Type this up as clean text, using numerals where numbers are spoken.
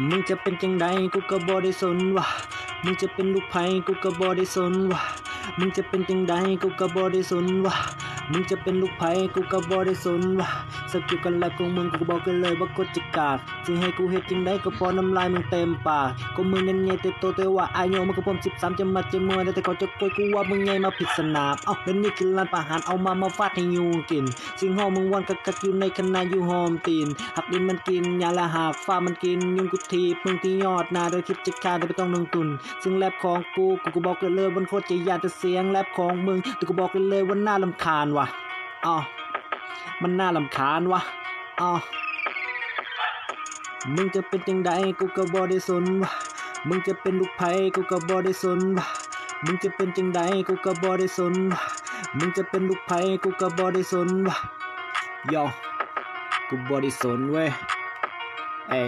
มึงจะเป็นจังใดกูก็บ่ได้สนว่ะมึงจะเป็นลูกไผกูก็บ่ได้สนว่ะมึงจะเป็นจังใดกูก็บ่ได้สนว่ะมึงจะเป็นลูกไผกูก็บ่ได้สนว่ะสักอยู่กันแล้วของมึงกูบอกกันเลยว่ากดจะกาดสิให้กูเฮ็ดจังใดก็พอน้ำลายมึงเต็มปากก็มึงนั่นไงแต่โตแต่ว่าอายุมึงก็พร้อม13จะมาจะมวยแต่เขาจะโกยกูว่ามึงไงมาผิดสนามเอ้าแล้วนี่คือร้านอาหารเอามาฟาดให้ยุงกินสิ่งห้องมึงวันกักอยู่ในคณะอยู่หอมตีนหักดินมันกินยาละหากฟ้ามันกินยุงกูทีมึงที่ยอดนาโดยคิดจะฆ่าโดยไม่ต้องลงทุนซึ่งแรปของกูบอกกันเลยวันโคตรจะยากแต่เสียงแรปของมึงแต่กูบอกกันเลยว่าน่ารำคาญว่ะอ๋อมันน่ารำคาญว่ะอ๋อมึงจะเป็นจังใดกูก็บ่ได้สนว่ะมึงจะเป็นลูกไผกูก็บ่ได้สนว่ะมึงจะเป็นจังใดกูก็บ่ได้สนว่ะมึงจะเป็นลูกไผกูก็บ่ได้สนว่ะโยกูบ่ได้สนเว้ยเอ้